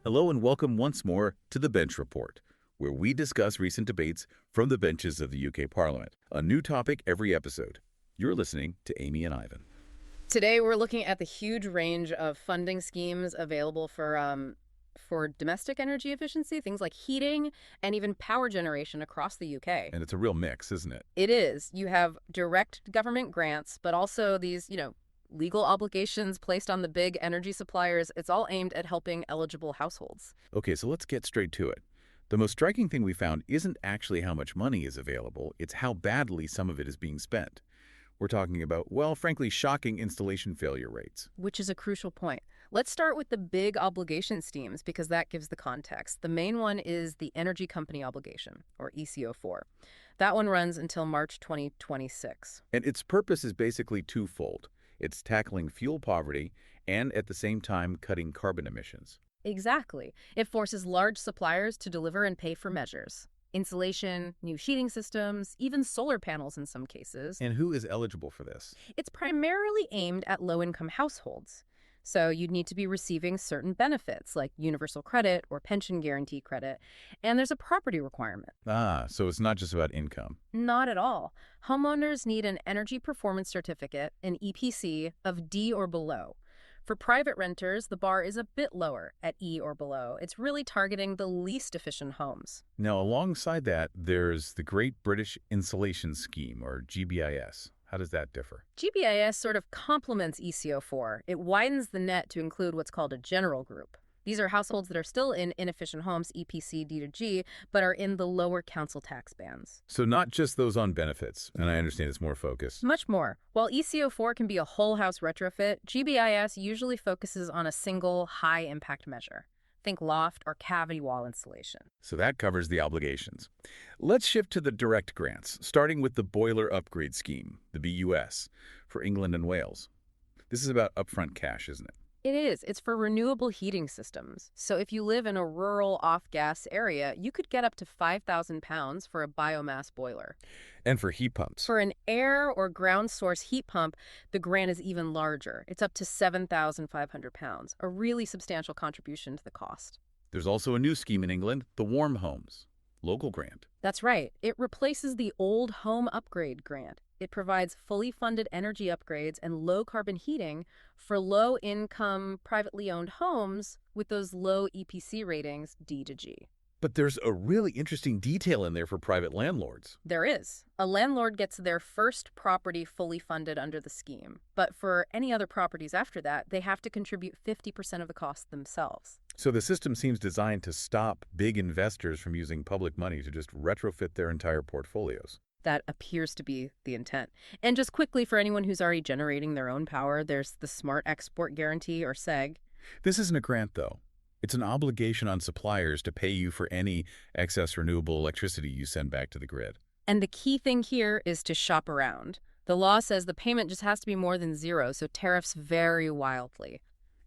Hello and welcome once more to the Bench Report, where we discuss recent debates from the benches of the UK Parliament. A new topic every episode. You're listening to Amy and Ivan. Today we're looking at the huge range of funding schemes available for domestic energy efficiency, things like heating and even power generation across the UK. And it's a real mix, isn't it? It is. You have direct government grants, but also these, legal obligations placed on the big energy suppliers. It's all aimed at helping eligible households. Okay, so let's get straight to it. The most striking thing we found isn't actually how much money is available, it's how badly some of it is being spent. We're talking about, well, frankly, shocking installation failure rates. Which is a crucial point. Let's start with the big obligation schemes because that gives the context. The main one is the Energy Company Obligation, or ECO4. That one runs until March 2026. And its purpose is basically twofold. It's tackling fuel poverty and, at the same time, cutting carbon emissions. Exactly. It forces large suppliers to deliver and pay for measures. Insulation, new heating systems, even solar panels in some cases. And who is eligible for this? It's primarily aimed at low-income households. So you'd need to be receiving certain benefits like universal credit or pension guarantee credit. And there's a property requirement. So it's not just about income. Not at all. Homeowners need an energy performance certificate, an EPC, of D or below. For private renters, the bar is a bit lower at E or below. It's really targeting the least efficient homes. Now, alongside that, there's the Great British Insulation Scheme, or GBIS. How does that differ? GBIS sort of complements ECO4. It widens the net to include what's called a general group. These are households that are still in inefficient homes, EPC D to G, but are in the lower council tax bands. So not just those on benefits, and I understand it's more focused. Much more. While ECO4 can be a whole house retrofit, GBIS usually focuses on a single high-impact measure. Think loft or cavity wall insulation. So that covers the obligations. Let's shift to the direct grants, starting with the Boiler Upgrade Scheme, the BUS, for England and Wales. This is about upfront cash, isn't it? It is. It's for renewable heating systems. So if you live in a rural off-gas area, you could get up to £5,000 for a biomass boiler. And for heat pumps. For an air or ground source heat pump, the grant is even larger. It's up to £7,500, a really substantial contribution to the cost. There's also a new scheme in England, the Warm Homes, local grant. That's right. It replaces the old Home Upgrade Grant. It provides fully funded energy upgrades and low-carbon heating for low-income, privately owned homes with those low EPC ratings D to G. But there's a really interesting detail in there for private landlords. There is. A landlord gets their first property fully funded under the scheme. But for any other properties after that, they have to contribute 50% of the cost themselves. So the system seems designed to stop big investors from using public money to just retrofit their entire portfolios. That appears to be the intent. And just quickly, for anyone who's already generating their own power, there's the Smart Export Guarantee, or SEG. This isn't a grant, though. It's an obligation on suppliers to pay you for any excess renewable electricity you send back to the grid. And the key thing here is to shop around. The law says the payment just has to be more than zero, so tariffs vary wildly.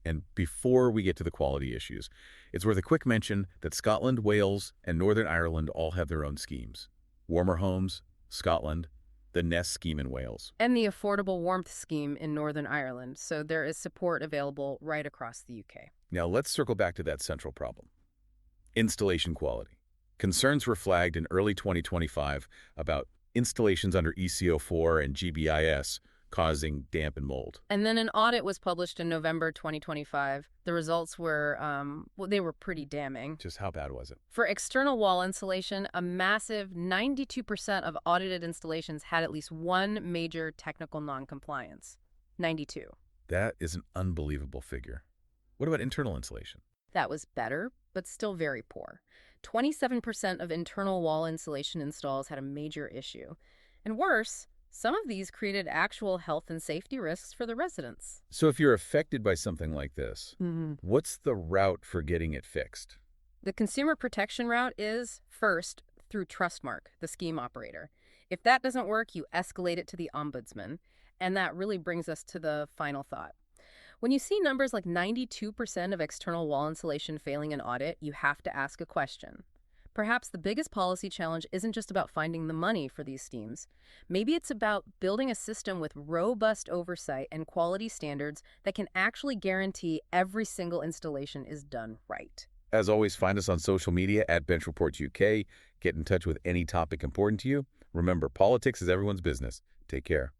And before we get to the quality issues, it's worth a quick mention that Scotland, Wales, and Northern Ireland all have their own schemes. Warmer Homes, Scotland, the Nest scheme in Wales. And the Affordable Warmth Scheme in Northern Ireland, so there is support available right across the UK. Now let's circle back to that central problem. Installation quality. Concerns were flagged in early 2025 about installations under ECO4 and GBIS causing damp and mold. And then an audit was published in November 2025. The results were, they were pretty damning. Just how bad was it? For external wall insulation, a massive 92% of audited installations had at least one major technical noncompliance. 92. That is an unbelievable figure. What about internal insulation? That was better, but still very poor. 27% of internal wall insulation installs had a major issue. And worse, some of these created actual health and safety risks for the residents. So if you're affected by something like this, what's the route for getting it fixed? The consumer protection route is, first, through Trustmark, the scheme operator. If that doesn't work, you escalate it to the ombudsman. And that really brings us to the final thought. When you see numbers like 92% of external wall insulation failing an audit, you have to ask a question. Perhaps the biggest policy challenge isn't just about finding the money for these schemes. Maybe it's about building a system with robust oversight and quality standards that can actually guarantee every single installation is done right. As always, find us on social media at Bench Report UK. Get in touch with any topic important to you. Remember, politics is everyone's business. Take care.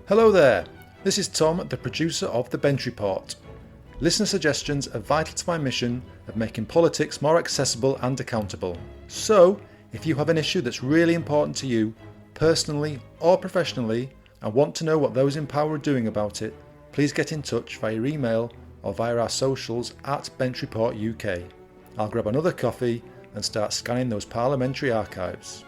Hello there, this is Tom, the producer of The Bench Report. Listener suggestions are vital to my mission of making politics more accessible and accountable. So, if you have an issue that's really important to you, personally or professionally, and want to know what those in power are doing about it, please get in touch via email or via our socials at Bench Report UK. I'll grab another coffee and start scanning those parliamentary archives.